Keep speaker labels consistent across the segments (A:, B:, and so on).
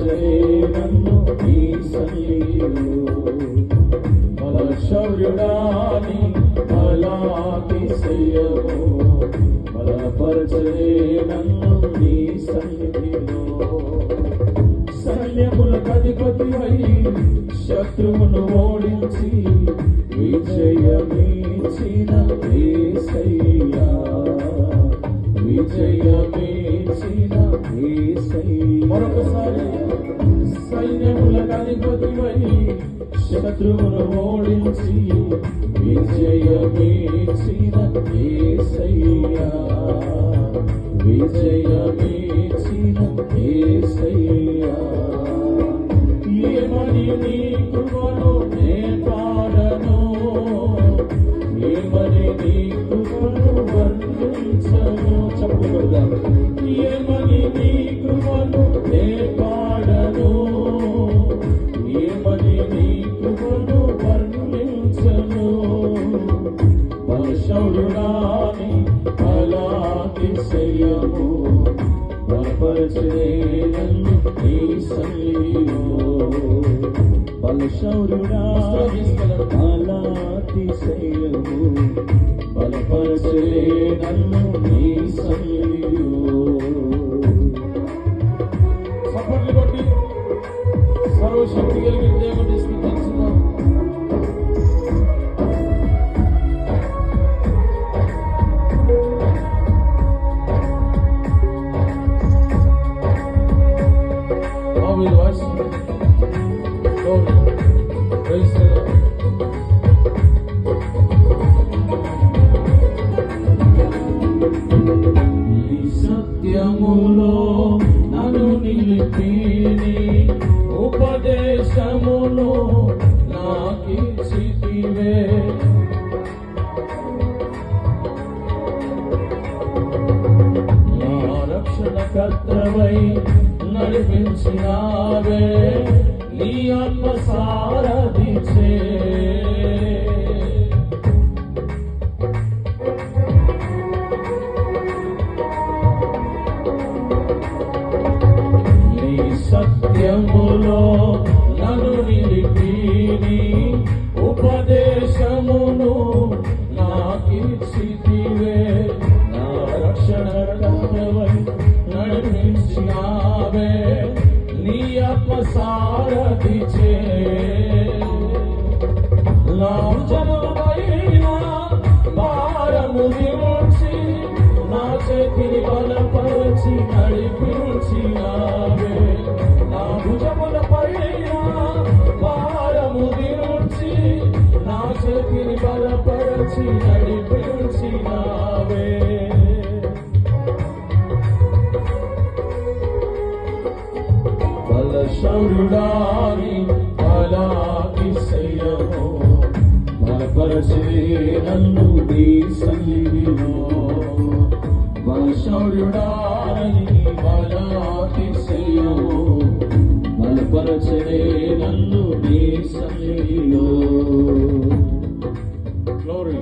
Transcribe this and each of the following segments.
A: బలపరచే నన్ను నీ సన్నిధిలో బలశౌర్యుడాని బలాతిశయము బలపరచే నన్ను నీ సన్నిధిలో సైన్యములకు అధిపతివై శత్రువును ఓడించి విజయమిచ్చిన యేసయ్యా విజయమిచ్చిన యేసయ్యా మరొకసారి సైన్యములకు అధిపతివై శత్రువును ఓడించి విజయమిచ్చిన యేసయ్యా విజయమిచ్చిన యేసయ్యా ఏమని నీ కృపను నే పాడను ఏమని నీ కృపను వర్ణించను చెప్పుకుందాం ఏమని నీ కృపను నే పాడను ఏమని నీ కృపను వర్ణించను బలశౌర్యుడాని బలాతిశయము బలపరచే నన్ను నీ సన్నిధిలో బలశౌర్యుడా బలాతిశయము బలపరచే నన్ను నీ సన్నిధిలో చప్పట్లు కొట్టి సర్వశక్తి కలిగిన దేవుని స్తుతించుదాం. సత్యములో నన్ను నిలిపిని ఉపదేశమును నాకిచ్చితివే నా రక్షణకర్తవై నడిపించినావే నీ ఆత్మ సారథిచే నీ సత్యములో నన్ను నిలిపిని ఉపదేశమును నాకిచ్చితివే నా రక్షణకర్తవై నడిపించినావే నీ ఆత్మ సారథిచే నా భుజముపైన భారము దించి నా చేతిని బలపరచి నడిపించినావే నా భుజములపైన భారము దించి నా చేతిని బలపరచి నడిపించినావే బలశౌర్యుడాని బలాతిశయము బలపరచే నన్ను నీ సన్నిధిలో బలశౌర్యుడాని బలాతిశయము బలపరచే నన్ను నీ సన్నిధిలో గ్లోరీ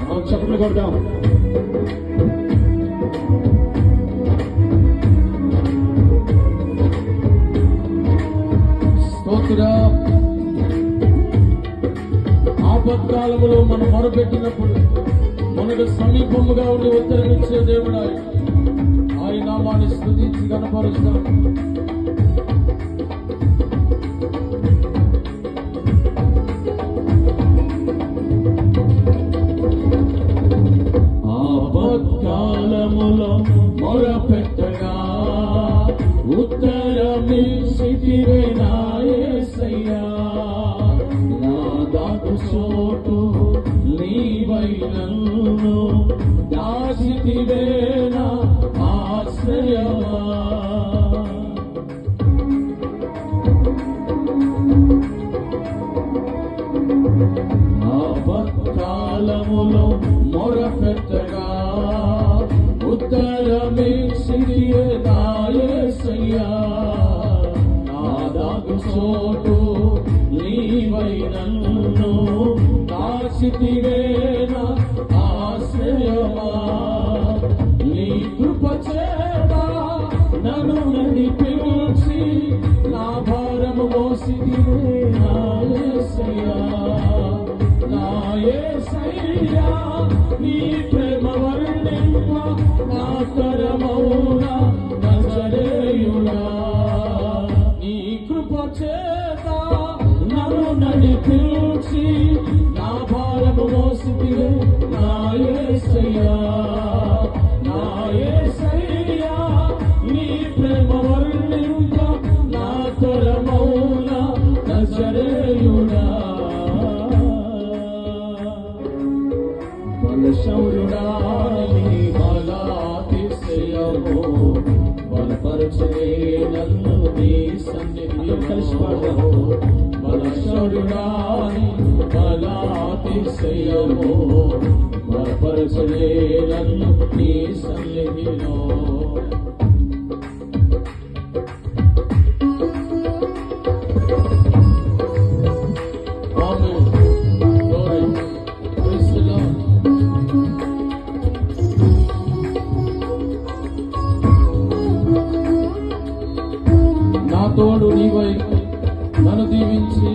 A: మనం చప్పట్లు కొడదాం. ఆపత్కాలములో మనం మొరపెట్టినప్పుడు మనకు సమీపముగా ఉండి ఉత్తరమిచ్చే దేవుడాయి ఆయన నామాన్ని స్తుతించి కనపరుస్తాం. ఆపత్కాలములో మొరపెట్టగా ఉత్తరమిచ్చితివే నా యేసయ్యా నా దాగు చోటు నీవై నన్ను దాచితివే నా ఆశ్రయమా ఆపత్కాలములో మొరపెట్టగా ఉత్తరమిచ్చితివే నా యేసయ్యా నా దాగు చోటు నీవై నన్ను దాచితివే నా ఆశ్రయమా నీ కృప చేత నన్ను నడిపించి మోసితివే నా యేసయ్యా, నా యేసయ్యా, నీ ప్రేమ వర్ణింప నా తరమౌనా నజరేయుడా. నీ కృప చేత నన్ను నడిపించి నా భారము మోసితివే నా యేసయ్యా, నా యేసయ్యా, నీ ప్రేమ వర్ణింప నా తరమౌనా నజరేయుడా. బలశౌర్యుడా నీ బలాతిశయము బలపరచే నన్ను నీ సన్నిధిలో కలిసి పాడము. బలశౌర్యుడా నీ బలాతిశయము బలపరచే నన్ను నీ సన్నిధిలో. తోడు నీవై నన్ను దీవించి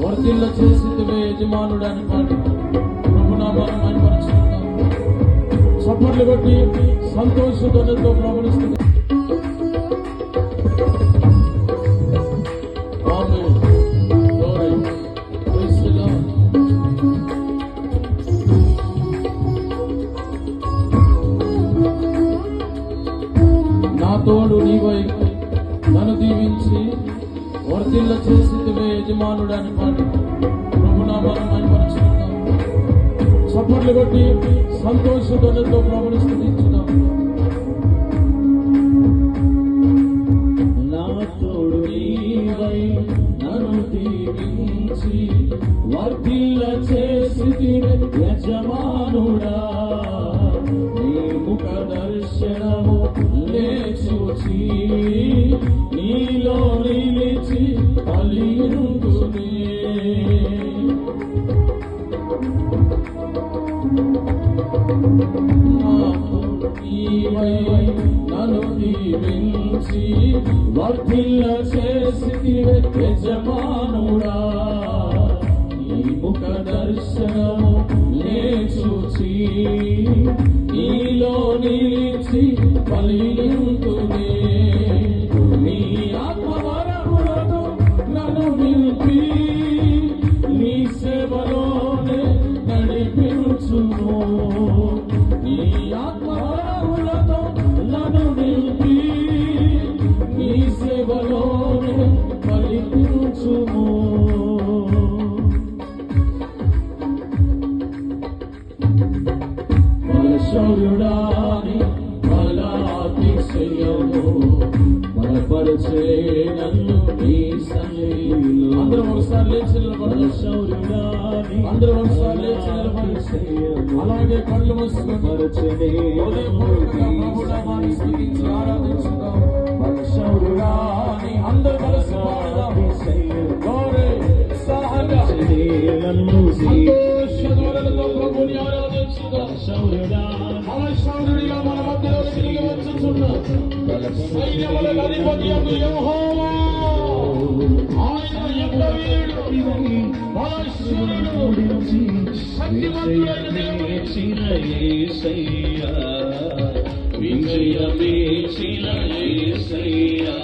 A: వర్ధిల్ల చేసితివే యజమానుడు అని పాడి ప్రభునామాన్ని మహిమపరచుకుందాం. చప్పట్లు కొట్టి సంతోషధ్వనితో ప్రభునిస్తుంది. నా తోడు నీవై నన్ను దీవించి వర్ధిల్ల చేసితివే యజమానుడు అని పాడి ప్రభునామాన్ని మహిమపరచుకుందాం. చప్పట్లు కొట్టి సంతోషధ్వనితో ప్రభుని స్తుతించుదాం. నా తోడు నీవై నన్ను దీవించి వర్ధిల్ల చేసితివే యజమానుడా, నీ ముఖ దర్శనము చూచి నీలో నిలిచి కలియుందునే. నన్ను దీవించి వర్ధిల్ల చేసితివే యజమానుడా, నీ ముఖ దర్శనము నే చూచి నీలో నిలిచి కలియుందునే. నీ ఆత్మవరములతో నన్ను నిలిపి నీ సేవలోనే నడిపించును. నీ ఆత్మవరములతో నన్ను నిలిపి నీ సేవలోనే నడిపించును. బలశౌర్యుడా నీ బలాతిశయము బలపరచే నన్ను నీ సన్నిధిలో. అందరం ఒకసారి లేచి నిలబడాలి. అందరం ఒకసారి లేచి నిలబడి అలాగే కళ్ళు మూసుకొని హృదయపూర్వకంగా ప్రభునామాన్ని స్తుతించి ఆరాధించుదాం. బలశౌర్యుడా నీ అందరూ కలిసి పాడదాం. గౌరే ఉత్సాహంగా సంతోషధ్వనులతో ప్రభుని ఆరాధించుదాం. బలశౌర్యుడిగా మన మధ్యలో తిరిగి వచ్చుచున్నాడు సైన్యములకు అధిపతియగు యెహోవా. ఆయన ఎంత వీరుడు, బలశూరుడు, శక్తిమంతుడైన దేవుడు. విజయమేచిన యేసయ్యా,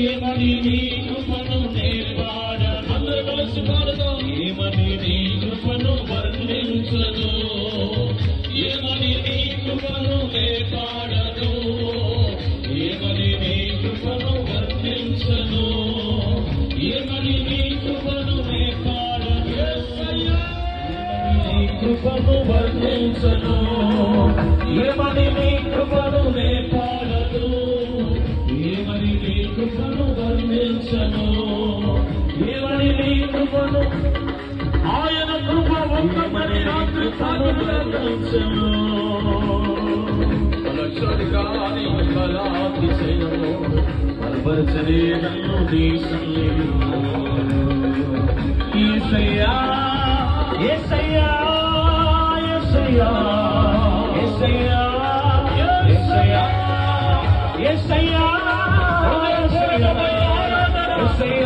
A: ఏమని నీ కృపను నేర్పాడ. అందరూ కలిసి పాడదాం. ఏమని నీ కృపను వర్ణించదు, ఏమని నీ కృపను నేర్పాడదు, ఏమని నీ కృపను వర్ణించదు, ఏమని నీ కృపను నేర్పాడదు. యేసయ్యా, నీ కృపను వర్ణించను, ఏమని నీ కృపను నేర్పాడదు, ఏమని నీ కృపను వర్ణించను, ఏమని నీ కృపను. ఆయన కృప ఒక్కమని రాత్రి సాగించను. బలశాలిగాని బలాతిశయము బలపరచే నన్ను నీ సన్నిధిలో. యేసయ్యా, యేసయ్యా, యేసయ్యా, యేసయ్యా, యేసయ్యా, యేసయ్యా, యేసయ్యా, యేసయ్యా,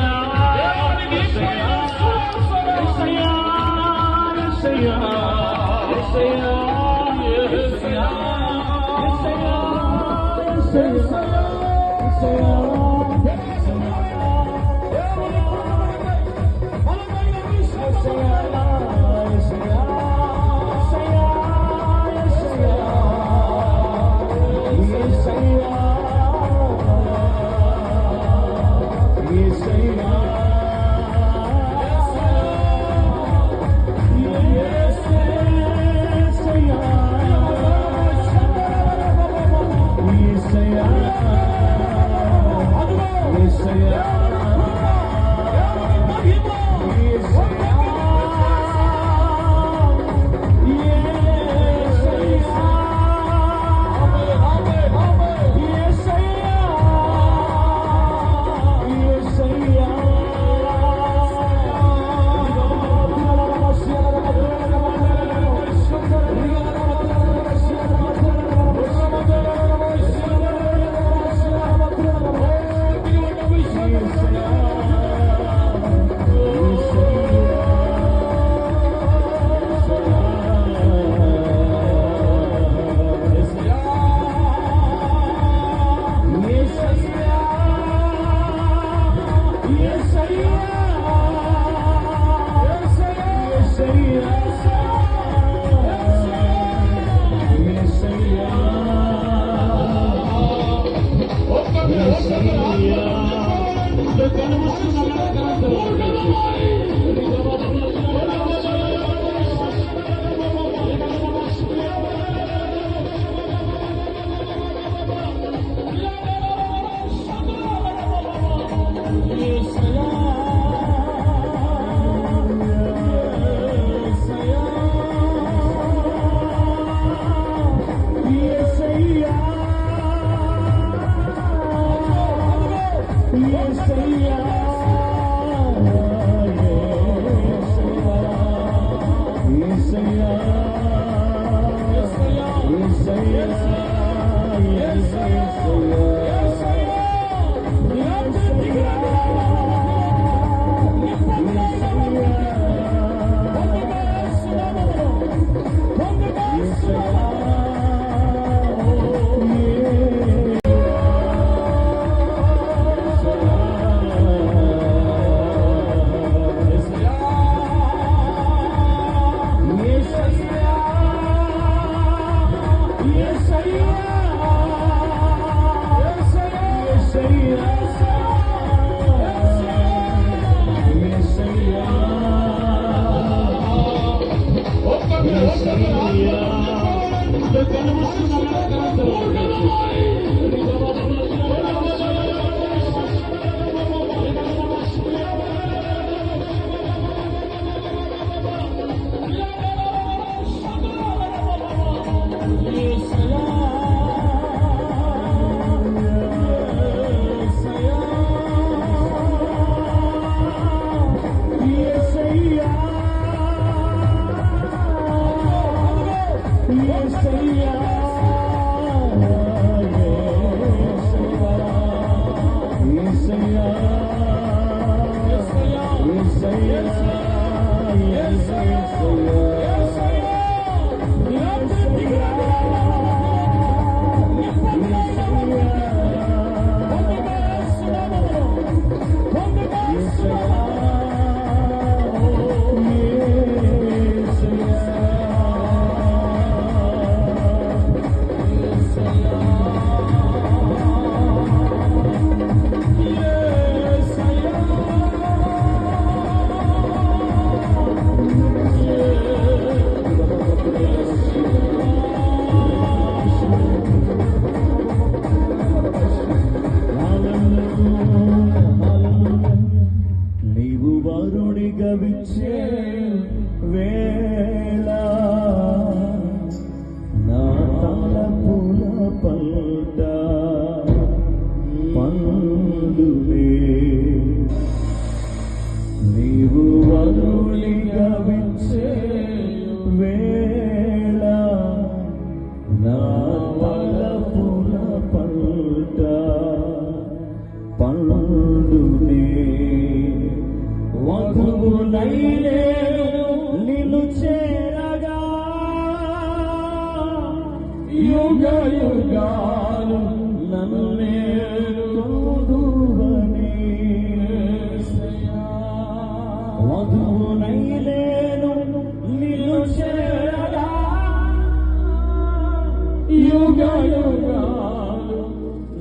A: యుగాలు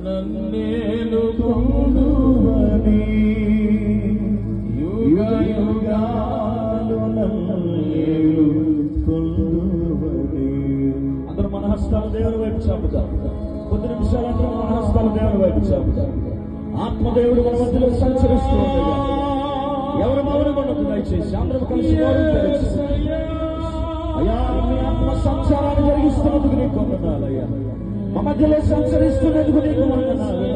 A: నన్నేలు తోడువని చాపుతాం. కొద్ది నిమిషాలంటే మన హస్తాల దేవుని వైపు చాపుతాం. ఆత్మదేవుడు మన మధ్యలో సంచరిస్తూ ఉండగా ఎవరు మౌనం ఉండదు. దయచేసి అందరం కలిసి అయ్యా మీ ఆత్మ సంచారాన్ని జరిగిస్తున్నందుకు నీకు వందనాలు అయ్యా. మా మధ్యలో సంచరిస్తున్నందుకు నీకు వందనాలు.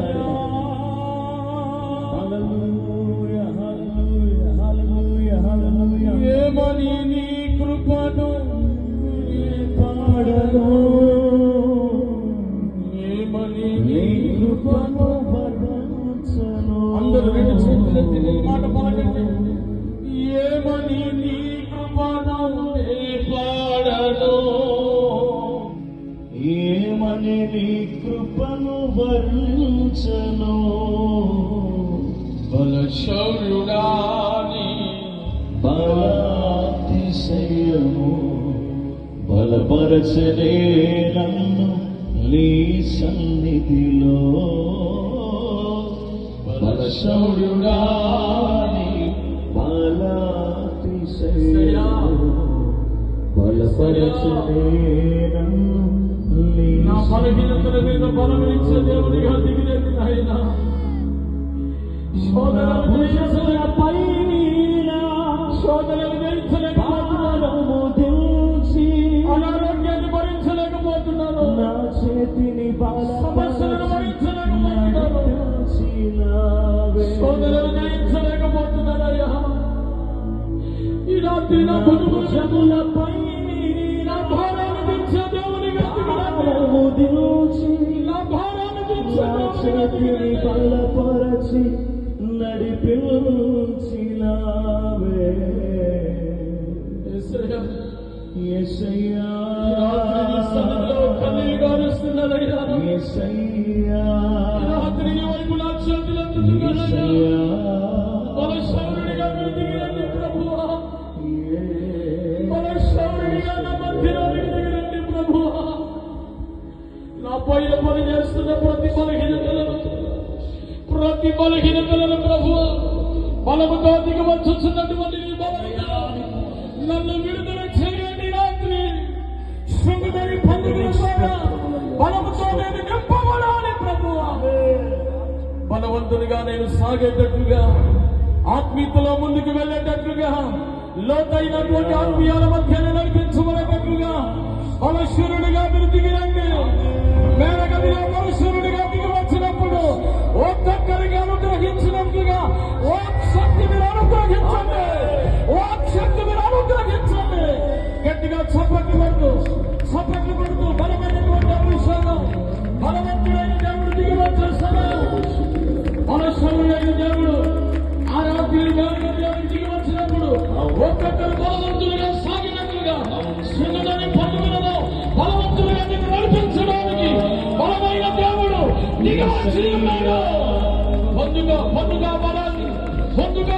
A: ఏమని నీ కృపను పాడను, ఏమని నీ కృపను వర్ణించను. అందరూ రెండు చేతులెత్తి నీ మాట పలకండి. ఏమని నీ కృపను పాడను, ఏమని నీ కృపను వర్ణించను. బలశౌర్యుడాని బలాతిశయము బలపరచలే నన్ను నీ సన్నిధిలో. బలశౌర్యుడాని బలాతిశయము బలపరచలే నన్ను నీ. నా బలహీనతల మీద బలమిచ్చే దేవుడిగా దిగిరేది ఆయన. శోధనలు జయించలేకపోతున్నాను, అనారోగ్యాన్ని భరించలేకపోతున్నాను, నా చేతిని సమస్యలను భరించలేకపోతున్నాను, శోధనలు జయించలేకపోతున్నానయ్యా. ఈ రాత్రి నా భుజములపై నా భారాన్ని దించే దేవుని నా భారాన్ని దించే చేతిని బలపరచి నడిపించినావే. యేసయ్యా కన్నీరుగా అరుస్తున్నానయ్యా. యేసయ్యా రాత్రి నీ వైపు నా చేతులెత్తుతున్నానయ్యా. బలశౌర్యుడిగా మీరు దిగిరండి ప్రభువా, బలశౌర్యుడిగా నా మధ్యలోనికి దిగిరండి ప్రభువా. నా పైన పని చేస్తున్న ప్రతి బలహీనతలను ప్రభువా బలముతో దిగవచ్చున్నటువంటి నీ బలముతో నన్ను విడుదల చేయండి. రాత్రి శృంగదేవి పండుగల ద్వారా బలముతో నేను నింపబడాలి ప్రభువా. బలవంతునిగా నేను సాగేటట్లుగా, ఆత్మీయతలో ముందుకు వెళ్ళేటట్లుగా, లోతైనటువంటి ఆత్మీయాల మధ్య నడిపించబడేటట్లుగా బలశూరుడిగా మీరు దిగిరండి. మేనగదిలో బలశూరుడిగా దిగి వచ్చినప్పుడు ఒక్కొక్కరికి అనుగ్రహించినట్లుగా శక్తి మీరు అనుగ్రహించండి, శక్తి మీరు అనుగ్రహించండి. గట్టిగా చప్పట్లు కొడుతూ బలమైనటువంటి అభిషేకం, బలవంతుడైన దేవుడు దిగి వచ్చే సమయం, బలశూరుడైన దేవుడు ఆ రాత్రి దేవుడు దిగి వచ్చినప్పుడు ఒక్కొక్కరు బలవంతులుగా సాగినట్లుగా శృంగలోని పండుగలలో బలవంతులుగా నీకు నడిపించడానికి బలమైన దేవుడు దిగి వచ్చి ఉన్నాడు. పొందుగా బలాన్ని, పొందుగా